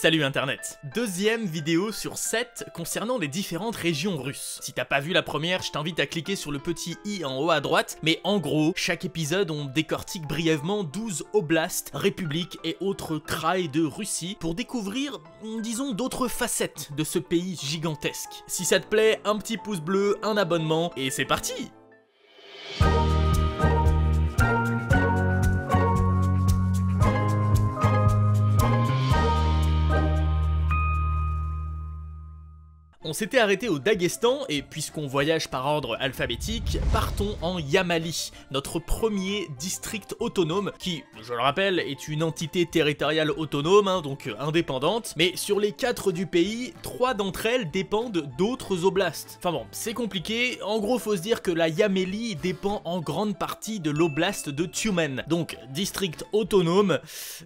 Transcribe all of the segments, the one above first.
Salut internet. Deuxième vidéo sur 7 concernant les différentes régions russes. Si t'as pas vu la première, je t'invite à cliquer sur le petit i en haut à droite, mais en gros, chaque épisode on décortique brièvement 12 oblasts, républiques et autres kraïs de Russie pour découvrir, disons, d'autres facettes de ce pays gigantesque. Si ça te plaît, un petit pouce bleu, un abonnement, et c'est parti! On s'était arrêté au Daghestan et puisqu'on voyage par ordre alphabétique, partons en Yamali, notre premier district autonome qui, je le rappelle, est une entité territoriale autonome, donc indépendante, mais sur les 4 du pays, 3 d'entre elles dépendent d'autres oblasts. Enfin bon, c'est compliqué, en gros faut se dire que la Yamélie dépend en grande partie de l'oblast de Tyumen, donc district autonome,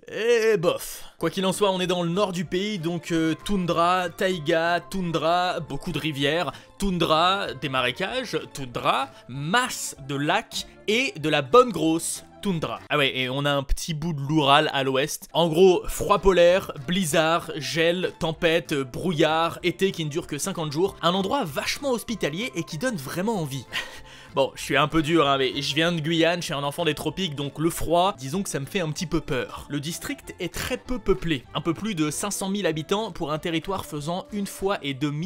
et bof. Quoi qu'il en soit, on est dans le nord du pays, donc toundra, taïga, toundra, beaucoup de rivières, toundra, des marécages, toundra, masse de lacs et de la bonne grosse toundra. Ah ouais, et on a un petit bout de l'Oural à l'ouest. En gros, froid polaire, blizzard, gel, tempête, brouillard, été qui ne dure que 50 jours. Un endroit vachement hospitalier et qui donne vraiment envie. Bon, je suis un peu dur, mais je viens de Guyane, je suis un enfant des tropiques, donc le froid, disons que ça me fait un petit peu peur. Le district est très peu peuplé, un peu plus de 500 000 habitants pour un territoire faisant 1,5 fois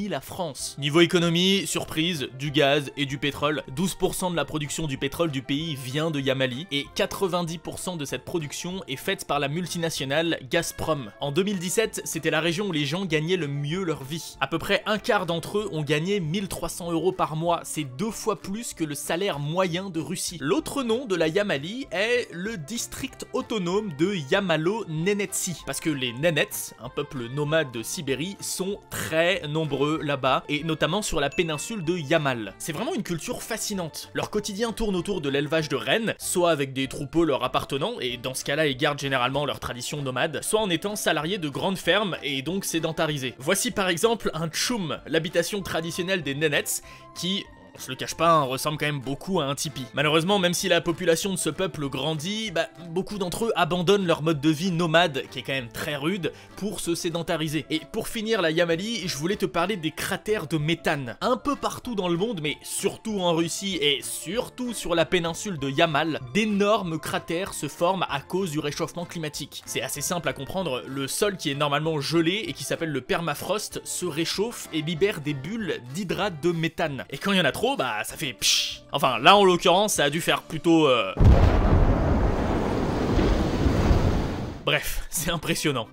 la France. Niveau économie, surprise, du gaz et du pétrole. 12% de la production du pétrole du pays vient de Yamali, et 90% de cette production est faite par la multinationale Gazprom. En 2017, c'était la région où les gens gagnaient le mieux leur vie. À peu près un quart d'entre eux ont gagné 1300 € par mois, c'est 2 fois plus que le salaire moyen de Russie. L'autre nom de la Yamali est le district autonome de Yamalo-Nenetsi, parce que les Nenets, un peuple nomade de Sibérie, sont très nombreux là-bas, et notamment sur la péninsule de Yamal. C'est vraiment une culture fascinante. Leur quotidien tourne autour de l'élevage de rennes, soit avec des troupeaux leur appartenant, et dans ce cas-là ils gardent généralement leur tradition nomade, soit en étant salariés de grandes fermes et donc sédentarisés. Voici par exemple un tchoum, l'habitation traditionnelle des Nenets, qui, on se le cache pas, ressemble quand même beaucoup à un tipi. Malheureusement, même si la population de ce peuple grandit, beaucoup d'entre eux abandonnent leur mode de vie nomade, qui est quand même très rude, pour se sédentariser. Et pour finir la Yamali, je voulais te parler des cratères de méthane. Un peu partout dans le monde, mais surtout en Russie et surtout sur la péninsule de Yamal, d'énormes cratères se forment à cause du réchauffement climatique. C'est assez simple à comprendre, le sol qui est normalement gelé et qui s'appelle le permafrost se réchauffe et libère des bulles d'hydrate de méthane. Et quand il y en a trop, ça fait pshh. Enfin, là en l'occurrence, ça a dû faire plutôt Bref, c'est impressionnant.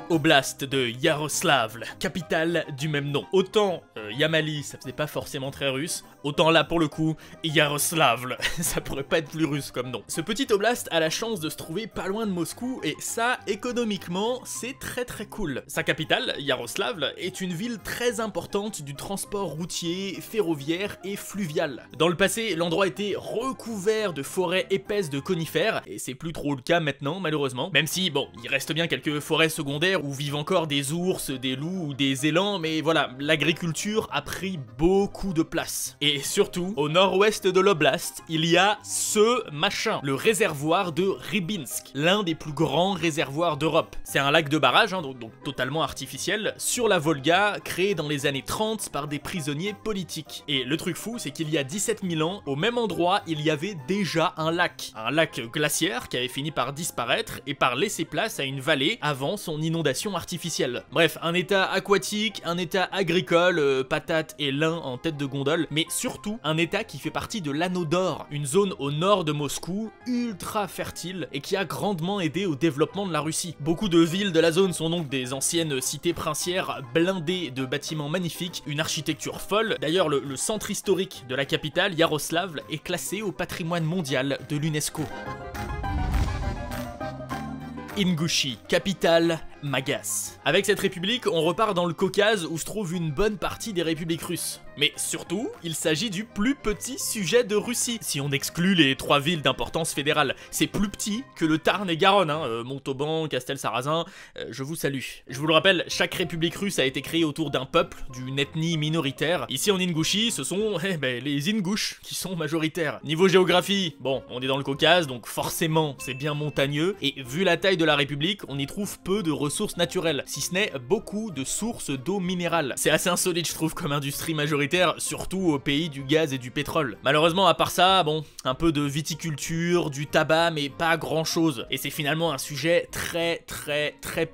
Oblast de Yaroslavl, capitale du même nom. Autant Yamali, ça faisait pas forcément très russe, autant là pour le coup, Yaroslavl, ça pourrait pas être plus russe comme nom. Ce petit oblast a la chance de se trouver pas loin de Moscou et ça, économiquement, c'est très cool. Sa capitale, Yaroslavl, est une ville très importante du transport routier, ferroviaire et fluvial. Dans le passé, l'endroit était recouvert de forêts épaisses de conifères, et c'est plus trop le cas maintenant malheureusement, même si, bon, il reste bien quelques forêts secondaires où vivent encore des ours, des loups ou des élans, mais voilà, l'agriculture a pris beaucoup de place. Et surtout, au nord-ouest de l'oblast, il y a ce machin, le réservoir de Rybinsk, l'un des plus grands réservoirs d'Europe. C'est un lac de barrage, donc totalement artificiel, sur la Volga, créé dans les années 30 par des prisonniers politiques. Et le truc fou, c'est qu'il y a 17 000 ans, au même endroit, il y avait déjà un lac glaciaire qui avait fini par disparaître et par laisser place à une vallée avant son inondation artificielle. Bref, un état aquatique, un état agricole, patates et lin en tête de gondole, mais surtout un état qui fait partie de l'Anneau d'Or, une zone au nord de Moscou, ultra fertile et qui a grandement aidé au développement de la Russie. Beaucoup de villes de la zone sont donc des anciennes cités princières blindées de bâtiments magnifiques, une architecture folle. D'ailleurs, le centre historique de la capitale, Yaroslavl, est classé au patrimoine mondial de l'UNESCO. Ingouchie, capitale Magas. Avec cette république, on repart dans le Caucase où se trouve une bonne partie des républiques russes. Mais surtout, il s'agit du plus petit sujet de Russie. Si on exclut les 3 villes d'importance fédérale, c'est plus petit que le Tarn et Garonne, hein, Montauban, Castel-Sarrazin, je vous salue. Je vous le rappelle, chaque république russe a été créée autour d'un peuple, d'une ethnie minoritaire. Ici en Ingouchie, ce sont les Ingouches qui sont majoritaires. Niveau géographie, bon, on est dans le Caucase, donc forcément c'est bien montagneux, et vu la taille de la république, on y trouve peu de ressources naturelles, si ce n'est beaucoup de sources d'eau minérale. C'est assez insolite je trouve comme industrie majoritaire, surtout au pays du gaz et du pétrole. Malheureusement à part ça, bon, un peu de viticulture, du tabac, mais pas grand chose. Et c'est finalement un sujet très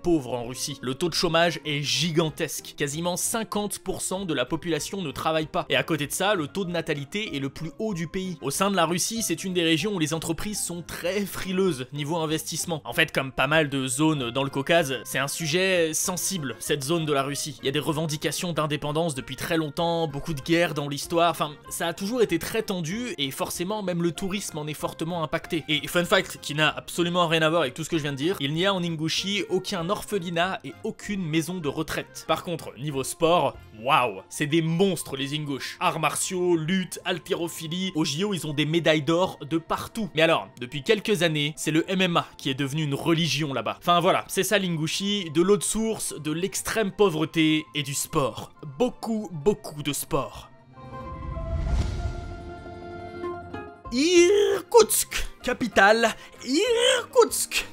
pauvre en Russie. Le taux de chômage est gigantesque. Quasiment 50% de la population ne travaille pas. Et à côté de ça, le taux de natalité est le plus haut du pays. Au sein de la Russie, c'est une des régions où les entreprises sont très frileuses niveau investissement. En fait, comme pas mal de zones dans le Caucase, c'est un sujet sensible, cette zone de la Russie. Il y a des revendications d'indépendance depuis très longtemps, beaucoup de guerres dans l'histoire, enfin, ça a toujours été très tendu et forcément même le tourisme en est fortement impacté. Et fun fact qui n'a absolument rien à voir avec tout ce que je viens de dire, il n'y a en Ingouchie aucun orphelinat et aucune maison de retraite. Par contre, niveau sport, waouh, c'est des monstres les Ingouches. Arts martiaux, lutte, haltérophilie, au JO ils ont des médailles d'or de partout. Mais alors, depuis quelques années, c'est le MMA qui est devenu une religion là-bas. Enfin voilà, c'est ça l'Ingouchie, de l'eau de source, de l'extrême pauvreté et du sport. Beaucoup de sport. Irkoutsk, capitale Irkoutsk.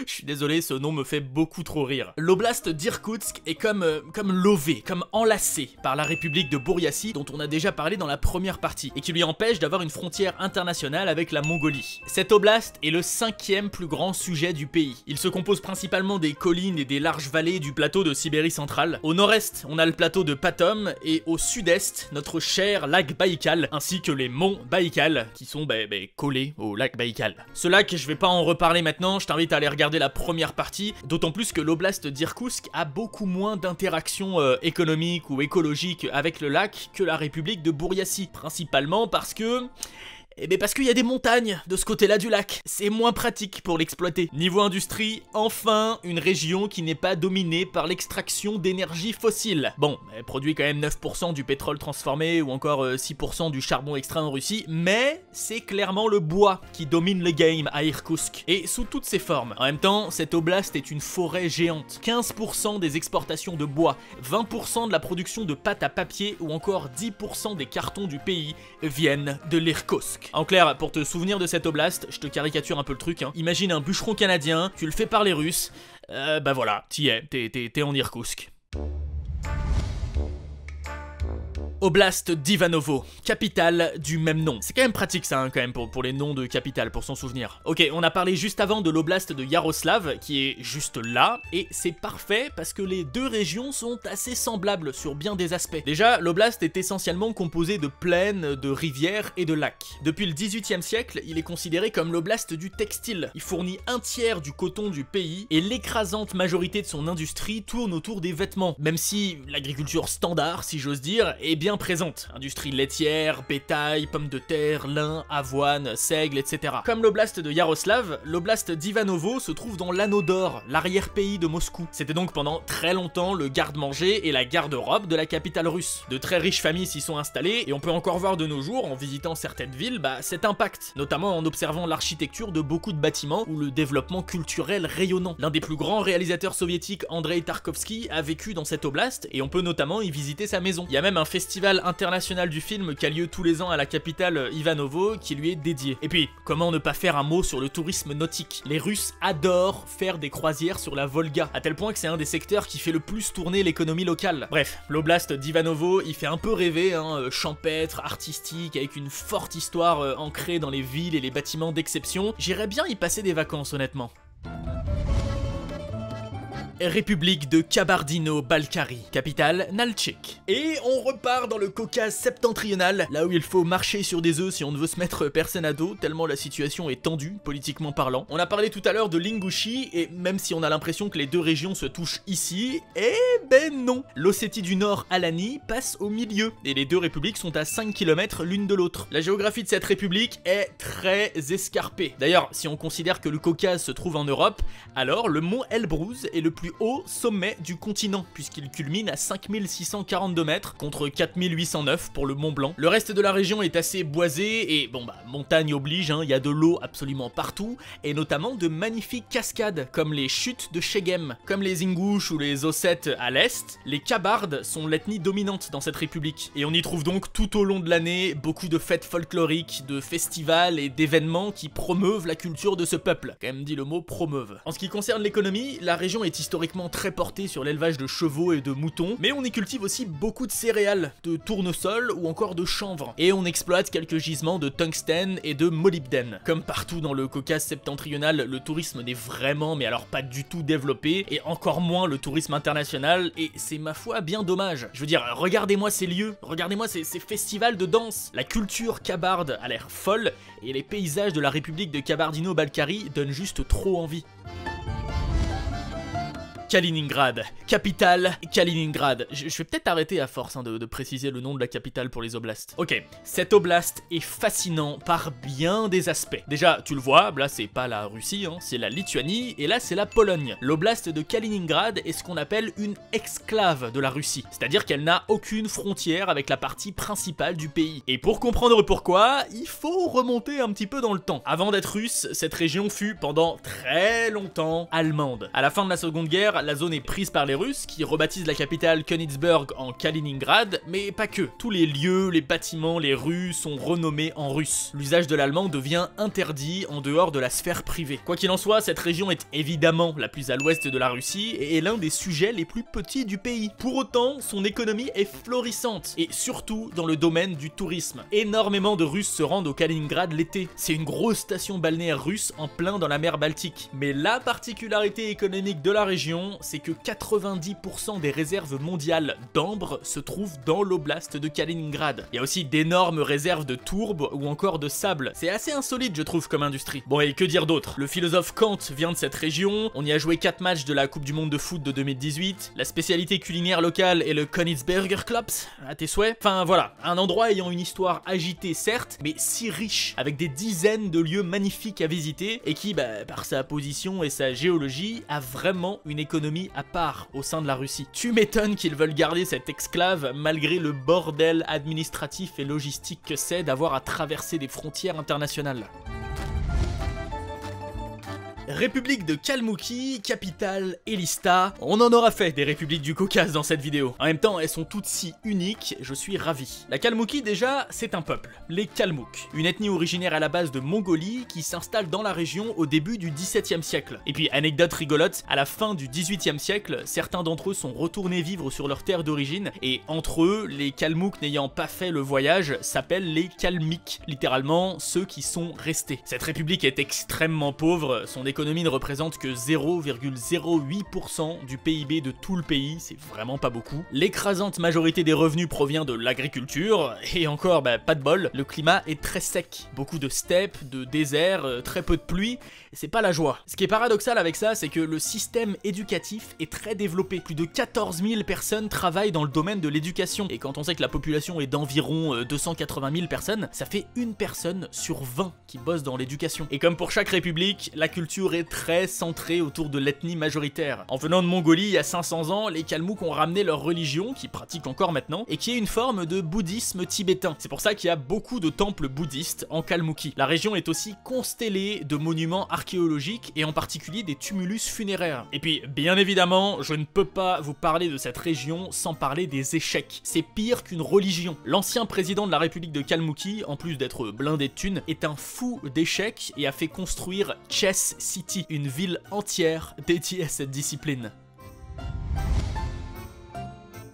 Je suis désolé, ce nom me fait beaucoup trop rire. L'oblast d'Irkoutsk est comme lové, comme enlacé par la République de Bouriatie dont on a déjà parlé dans la première partie et qui lui empêche d'avoir une frontière internationale avec la Mongolie. Cet oblast est le 5e plus grand sujet du pays. Il se compose principalement des collines et des larges vallées du plateau de Sibérie centrale. Au nord-est, on a le plateau de Patom et au sud-est, notre cher lac Baïkal ainsi que les monts Baïkal qui sont collés au lac Baïkal. Ce lac, je vais pas en reparler maintenant, je t'invite à aller regarder la première partie, d'autant plus que l'oblast d'Irkoutsk a beaucoup moins d'interactions économiques ou écologiques avec le lac que la République de Bouriatie, principalement parce que parce qu'il y a des montagnes de ce côté-là du lac, c'est moins pratique pour l'exploiter. Niveau industrie, enfin, une région qui n'est pas dominée par l'extraction d'énergie fossile. Bon, elle produit quand même 9% du pétrole transformé ou encore 6% du charbon extrait en Russie, mais c'est clairement le bois qui domine le game à Irkoutsk, et sous toutes ses formes. En même temps, cette oblast est une forêt géante. 15% des exportations de bois, 20% de la production de pâte à papier ou encore 10% des cartons du pays viennent de l'Irkoutsk. En clair, pour te souvenir de cette oblast, je te caricature un peu le truc, hein. Imagine un bûcheron canadien, tu le fais parler russe, voilà, t'y es, t'es en Irkoutsk. Oblast d'Ivanovo, capitale du même nom. C'est quand même pratique ça, hein, quand même, pour les noms de capitales, pour s'en souvenir. Ok, on a parlé juste avant de l'oblast de Yaroslav, qui est juste là, et c'est parfait parce que les deux régions sont assez semblables sur bien des aspects. Déjà, l'oblast est essentiellement composé de plaines, de rivières et de lacs. Depuis le 18e siècle, il est considéré comme l'oblast du textile. Il fournit un tiers du coton du pays, et l'écrasante majorité de son industrie tourne autour des vêtements, même si l'agriculture standard, si j'ose dire, est bien présente. Industrie laitière, bétail, pommes de terre, lin, avoine, seigle, etc. Comme l'oblast de Yaroslav, l'oblast d'Ivanovo se trouve dans l'anneau d'or, l'arrière-pays de Moscou. C'était donc pendant très longtemps le garde-manger et la garde-robe de la capitale russe. De très riches familles s'y sont installées et on peut encore voir de nos jours, en visitant certaines villes, cet impact, notamment en observant l'architecture de beaucoup de bâtiments ou le développement culturel rayonnant. L'un des plus grands réalisateurs soviétiques, Andrei Tarkovsky, a vécu dans cette oblast et on peut notamment y visiter sa maison. Il y a même un festival international du film qui a lieu tous les ans à la capitale Ivanovo qui lui est dédié. Et puis, comment ne pas faire un mot sur le tourisme nautique? Les Russes adorent faire des croisières sur la Volga, à tel point que c'est un des secteurs qui fait le plus tourner l'économie locale. Bref, l'oblast d'Ivanovo, il fait un peu rêver, hein, champêtre, artistique, avec une forte histoire ancrée dans les villes et les bâtiments d'exception. J'irais bien y passer des vacances, honnêtement. République de Kabardino-Balkarie, capitale Nalchik. Et on repart dans le Caucase septentrional, là où il faut marcher sur des œufs si on ne veut se mettre personne à dos, tellement la situation est tendue, politiquement parlant. On a parlé tout à l'heure de l'Ingouchie, et même si on a l'impression que les deux régions se touchent ici, non. L'Ossétie du Nord, Alanie, passe au milieu, et les deux républiques sont à 5 km l'une de l'autre. La géographie de cette république est très escarpée. D'ailleurs, si on considère que le Caucase se trouve en Europe, alors le mont Elbrouz est le plus plus haut sommet du continent, puisqu'il culmine à 5642 mètres, contre 4809 pour le Mont Blanc. Le reste de la région est assez boisé, et bon bah, montagne oblige, il y a de l'eau absolument partout, et notamment de magnifiques cascades, comme les chutes de Shegem. Comme les Ingouches ou les Ossètes à l'est, les Kabardes sont l'ethnie dominante dans cette république, et on y trouve donc tout au long de l'année beaucoup de fêtes folkloriques, de festivals et d'événements qui promeuvent la culture de ce peuple. Quand même dit le mot promeuvent. En ce qui concerne l'économie, la région est historiquement très portée sur l'élevage de chevaux et de moutons, mais on y cultive aussi beaucoup de céréales, de tournesol ou encore de chanvre. Et on exploite quelques gisements de tungstène et de molybdène. Comme partout dans le Caucase septentrional, le tourisme n'est vraiment, mais alors pas du tout développé, et encore moins le tourisme international, et c'est ma foi bien dommage. Je veux dire, regardez-moi ces lieux, regardez-moi ces festivals de danse. La culture kabarde a l'air folle, et les paysages de la République de Kabardino-Balkarie donnent juste trop envie. Kaliningrad, capitale Kaliningrad. Je vais peut-être arrêter à force de préciser le nom de la capitale pour les oblasts. Ok, cet oblast est fascinant par bien des aspects. Déjà, tu le vois, là c'est pas la Russie, c'est la Lituanie, et là c'est la Pologne. L'oblast de Kaliningrad est ce qu'on appelle une exclave de la Russie, c'est-à-dire qu'elle n'a aucune frontière avec la partie principale du pays. Et pour comprendre pourquoi, il faut remonter un petit peu dans le temps. Avant d'être russe, cette région fut pendant très longtemps allemande. À la fin de la Seconde Guerre, la zone est prise par les Russes qui rebaptisent la capitale Königsberg en Kaliningrad, mais pas que. Tous les lieux, les bâtiments, les rues sont renommés en russe. L'usage de l'allemand devient interdit en dehors de la sphère privée. Quoi qu'il en soit, cette région est évidemment la plus à l'ouest de la Russie et est l'un des sujets les plus petits du pays. Pour autant, son économie est florissante, et surtout dans le domaine du tourisme. Énormément de Russes se rendent au Kaliningrad l'été. C'est une grosse station balnéaire russe en plein dans la mer Baltique. Mais la particularité économique de la région, c'est que 90% des réserves mondiales d'ambre se trouvent dans l'oblast de Kaliningrad. Il y a aussi d'énormes réserves de tourbe ou encore de sable. C'est assez insolite, je trouve, comme industrie. Bon, et que dire d'autre? Le philosophe Kant vient de cette région, on y a joué 4 matchs de la Coupe du Monde de foot de 2018, la spécialité culinaire locale est le Königsberger Klops, à tes souhaits. Enfin voilà, un endroit ayant une histoire agitée certes, mais si riche, avec des dizaines de lieux magnifiques à visiter, et qui, par sa position et sa géologie, a vraiment une économie à part au sein de la Russie. Tu m'étonnes qu'ils veulent garder cette exclave malgré le bordel administratif et logistique que c'est d'avoir à traverser des frontières internationales. République de Kalmoukie, capitale Elista. On en aura fait des républiques du Caucase dans cette vidéo. En même temps, elles sont toutes si uniques, je suis ravi. La Kalmoukie déjà, c'est un peuple, les Kalmouks. Une ethnie originaire à la base de Mongolie qui s'installe dans la région au début du XVIIe siècle. Et puis, anecdote rigolote, à la fin du XVIIIe siècle, certains d'entre eux sont retournés vivre sur leur terre d'origine, et entre eux, les Kalmouks n'ayant pas fait le voyage s'appellent les Kalmiks, littéralement ceux qui sont restés. Cette république est extrêmement pauvre, son économie ne représente que 0,08% du PIB de tout le pays, c'est vraiment pas beaucoup. L'écrasante majorité des revenus provient de l'agriculture, et encore, pas de bol, le climat est très sec. Beaucoup de steppes, de déserts, très peu de pluie, et c'est pas la joie. Ce qui est paradoxal avec ça, c'est que le système éducatif est très développé. Plus de 14 000 personnes travaillent dans le domaine de l'éducation, et quand on sait que la population est d'environ 280 000 personnes, ça fait une personne sur 20 qui bosse dans l'éducation. Et comme pour chaque république, la culture est très centrée autour de l'ethnie majoritaire. En venant de Mongolie il y a 500 ans, les Kalmouks ont ramené leur religion, qui pratiquent encore maintenant, et qui est une forme de bouddhisme tibétain. C'est pour ça qu'il y a beaucoup de temples bouddhistes en Kalmoukie. La région est aussi constellée de monuments archéologiques, et en particulier des tumulus funéraires. Et puis, bien évidemment, je ne peux pas vous parler de cette région sans parler des échecs. C'est pire qu'une religion. L'ancien président de la République de Kalmoukie, en plus d'être blindé de thunes, est un fou d'échecs et a fait construire Chess City, une ville entière dédiée à cette discipline.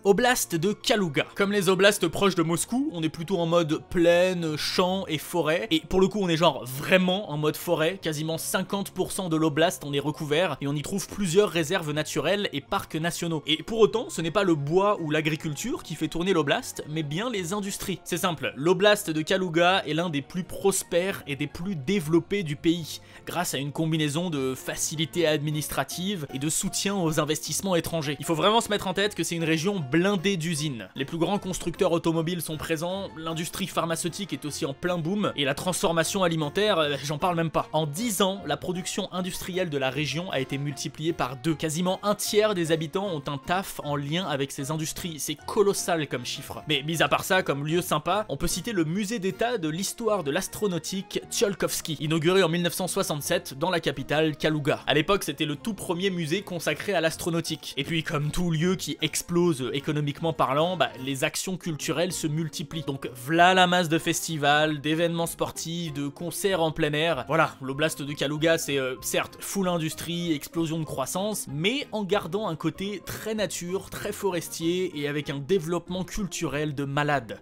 Oblast de Kaluga. Comme les oblasts proches de Moscou, on est plutôt en mode plaine, champs et forêt. Et pour le coup, on est genre vraiment en mode forêt. Quasiment 50% de l'oblast en est recouvert. Et on y trouve plusieurs réserves naturelles et parcs nationaux. Et pour autant, ce n'est pas le bois ou l'agriculture qui fait tourner l'oblast, mais bien les industries. C'est simple, l'oblast de Kaluga est l'un des plus prospères et des plus développés du pays, grâce à une combinaison de facilités administratives et de soutien aux investissements étrangers. Il faut vraiment se mettre en tête que c'est une région blindé d'usines. Les plus grands constructeurs automobiles sont présents, l'industrie pharmaceutique est aussi en plein boom, et la transformation alimentaire, j'en parle même pas. En 10 ans, la production industrielle de la région a été multipliée par 2. Quasiment un tiers des habitants ont un taf en lien avec ces industries, c'est colossal comme chiffre. Mais mis à part ça, comme lieu sympa, on peut citer le musée d'état de l'histoire de l'astronautique Tsiolkovsky, inauguré en 1967 dans la capitale Kaluga. À l'époque, c'était le tout premier musée consacré à l'astronautique. Et puis, comme tout lieu qui explose économiquement parlant, les actions culturelles se multiplient. Donc v'là la masse de festivals, d'événements sportifs, de concerts en plein air. Voilà, l'oblast de Kaluga, c'est certes full industrie, explosion de croissance, mais en gardant un côté très nature, très forestier et avec un développement culturel de malade.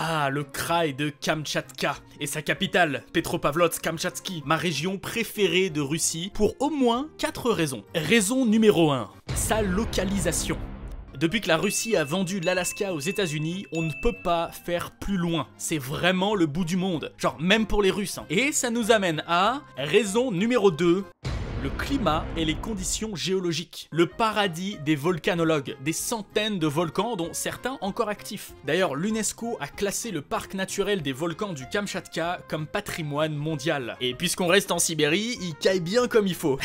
Ah, le Kraï de Kamtchatka et sa capitale, Petropavlovsk-Kamtchatski, ma région préférée de Russie, pour au moins 4 raisons. Raison numéro 1, sa localisation. Depuis que la Russie a vendu l'Alaska aux États-Unis, on ne peut pas faire plus loin. C'est vraiment le bout du monde. Genre, même pour les Russes. Et ça nous amène à raison numéro 2. Le climat et les conditions géologiques. Le paradis des volcanologues, des centaines de volcans dont certains encore actifs. D'ailleurs, l'UNESCO a classé le parc naturel des volcans du Kamtchatka comme patrimoine mondial. Et puisqu'on reste en Sibérie, il caille bien comme il faut.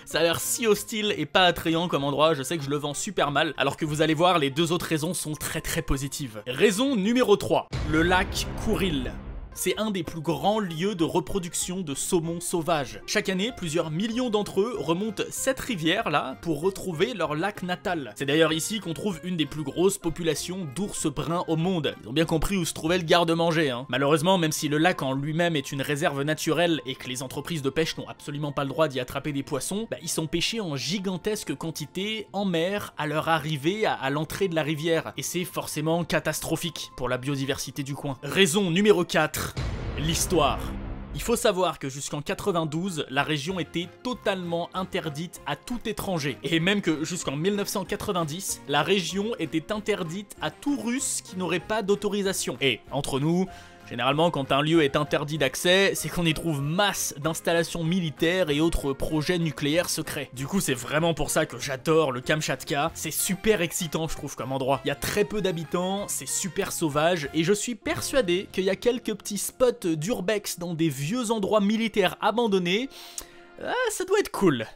Ça a l'air si hostile et pas attrayant comme endroit, je sais que je le vends super mal, alors que vous allez voir, les 2 autres raisons sont très positives. Raison numéro 3, le lac Kouril. C'est un des plus grands lieux de reproduction de saumon sauvage. Chaque année, plusieurs millions d'entre eux remontent cette rivière-là pour retrouver leur lac natal. C'est d'ailleurs ici qu'on trouve une des plus grosses populations d'ours bruns au monde. Ils ont bien compris où se trouvait le garde-manger, hein. Malheureusement, même si le lac en lui-même est une réserve naturelle et que les entreprises de pêche n'ont absolument pas le droit d'y attraper des poissons, ils sont pêchés en gigantesques quantités en mer à leur arrivée à l'entrée de la rivière. Et c'est forcément catastrophique pour la biodiversité du coin. Raison numéro 4. L'histoire. Il faut savoir que jusqu'en 92, la région était totalement interdite à tout étranger. Et même que jusqu'en 1990, la région était interdite à tout russe qui n'aurait pas d'autorisation. Et entre nous, généralement, quand un lieu est interdit d'accès, c'est qu'on y trouve masse d'installations militaires et autres projets nucléaires secrets. Du coup, c'est vraiment pour ça que j'adore le Kamtchatka. C'est super excitant, je trouve, comme endroit. Il y a très peu d'habitants, c'est super sauvage, et je suis persuadé qu'il y a quelques petits spots d'urbex dans des vieux endroits militaires abandonnés. Ça doit être cool.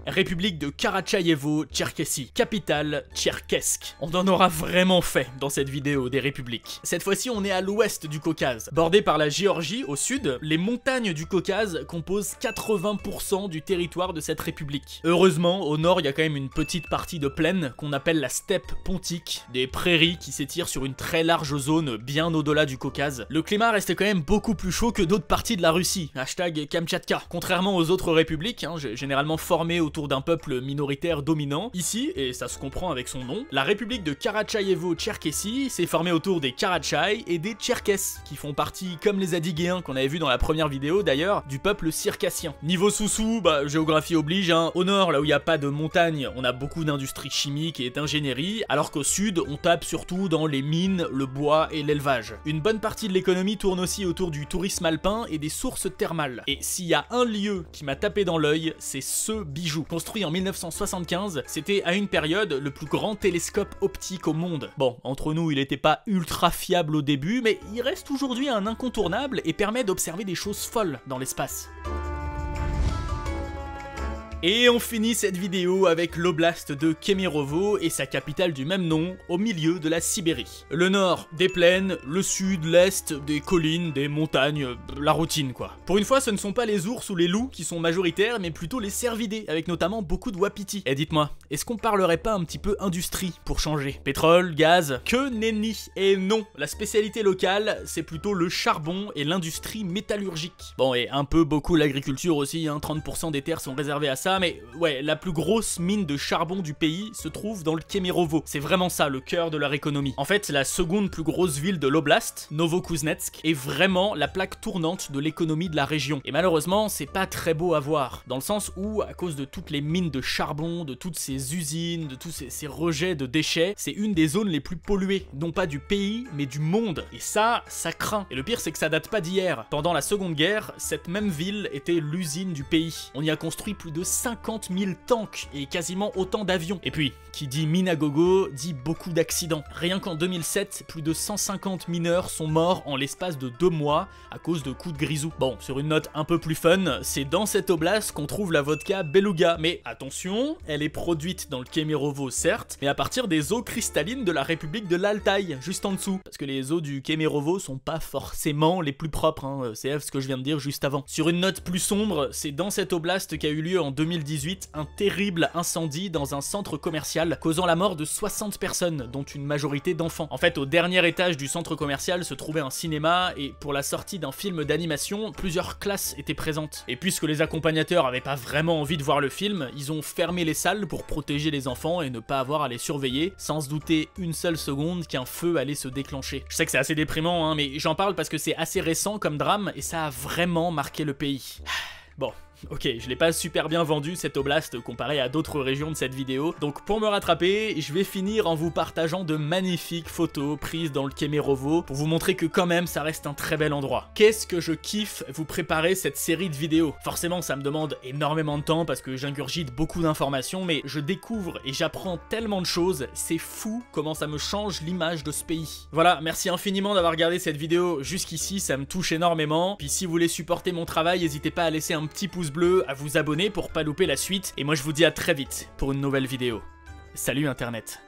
République de Karachaïevo-Tcherkessie, capitale tcherkesque. On en aura vraiment fait dans cette vidéo des républiques. Cette fois-ci, on est à l'ouest du Caucase. Bordé par la Géorgie au sud, les montagnes du Caucase composent 80% du territoire de cette république. Heureusement, au nord, il y a quand même une petite partie de plaine qu'on appelle la steppe pontique, des prairies qui s'étirent sur une très large zone bien au-delà du Caucase. Le climat reste quand même beaucoup plus chaud que d'autres parties de la Russie. Hashtag Kamtchatka. Contrairement aux autres républiques, généralement formées autour d'un peuple minoritaire dominant, ici, et ça se comprend avec son nom, la république de Karachaïevo-Tcherkessie s'est formée autour des Karachay et des Tcherkesses, qui font partie, comme les Adyguéens qu'on avait vu dans la première vidéo d'ailleurs, du peuple circassien. Niveau sous-sous, géographie oblige, au nord, là où il n'y a pas de montagne, on a beaucoup d'industrie chimique et d'ingénierie, alors qu'au sud, on tape surtout dans les mines, le bois et l'élevage. Une bonne partie de l'économie tourne aussi autour du tourisme alpin et des sources thermales. Et s'il y a un lieu qui m'a tapé dans l'œil, c'est ce bijou. Construit en 1975, c'était à une période le plus grand télescope optique au monde. Bon, entre nous, il n'était pas ultra fiable au début, mais il reste aujourd'hui un incontournable et permet d'observer des choses folles dans l'espace. Et on finit cette vidéo avec l'oblast de Kemerovo et sa capitale du même nom, au milieu de la Sibérie. Le nord, des plaines, le sud, l'est, des collines, des montagnes, la routine quoi. Pour une fois, ce ne sont pas les ours ou les loups qui sont majoritaires, mais plutôt les cervidés, avec notamment beaucoup de wapitis. Et dites-moi, est-ce qu'on parlerait pas un petit peu industrie pour changer? Pétrole, gaz, que nenni. Et non, la spécialité locale, c'est plutôt le charbon et l'industrie métallurgique. Bon, et un peu beaucoup l'agriculture aussi, 30% des terres sont réservées à ça, mais ouais, la plus grosse mine de charbon du pays se trouve dans le Kemerovo. C'est vraiment ça, le cœur de leur économie. En fait, la seconde plus grosse ville de l'oblast, Novokuznetsk, est vraiment la plaque tournante de l'économie de la région. Et malheureusement, c'est pas très beau à voir, dans le sens où, à cause de toutes les mines de charbon, de toutes ces usines, de tous ces rejets de déchets, c'est une des zones les plus polluées, non pas du pays, mais du monde. Et ça craint. Et le pire, c'est que ça date pas d'hier. Pendant la Seconde Guerre, cette même ville était l'usine du pays. On y a construit plus de 50 000 tanks et quasiment autant d'avions. Et puis, qui dit mine à gogo, dit beaucoup d'accidents. Rien qu'en 2007, plus de 150 mineurs sont morts en l'espace de 2 mois à cause de coups de grisou. Bon, sur une note un peu plus fun, c'est dans cette oblast qu'on trouve la vodka Beluga, mais attention, elle est produite dans le Kemerovo certes, mais à partir des eaux cristallines de la République de l'Altaï, juste en dessous, parce que les eaux du Kemerovo sont pas forcément les plus propres, hein, c'est ce que je viens de dire juste avant. Sur une note plus sombre, c'est dans cette oblast qu'a eu lieu en 2018 un terrible incendie dans un centre commercial causant la mort de 60 personnes, dont une majorité d'enfants. En fait, au dernier étage du centre commercial se trouvait un cinéma et pour la sortie d'un film d'animation, plusieurs classes étaient présentes. Et puisque les accompagnateurs avaient pas vraiment envie de voir le film, ils ont fermé les salles pour protéger les enfants et ne pas avoir à les surveiller, sans se douter une seule seconde qu'un feu allait se déclencher. Je sais que c'est assez déprimant, hein, mais j'en parle parce que c'est assez récent comme drame et ça a vraiment marqué le pays. Bon. Ok, je l'ai pas super bien vendu cette oblast comparé à d'autres régions de cette vidéo, donc pour me rattraper, je vais finir en vous partageant de magnifiques photos prises dans le Kemerovo pour vous montrer que quand même ça reste un très bel endroit. Qu'est-ce que je kiffe vous préparer cette série de vidéos. Forcément ça me demande énormément de temps parce que j'ingurgite beaucoup d'informations, mais je découvre et j'apprends tellement de choses, c'est fou comment ça me change l'image de ce pays. Voilà, merci infiniment d'avoir regardé cette vidéo jusqu'ici, ça me touche énormément, puis si vous voulez supporter mon travail, n'hésitez pas à laisser un petit pouce bleu, à vous abonner pour pas louper la suite, et moi je vous dis à très vite pour une nouvelle vidéo. Salut Internet.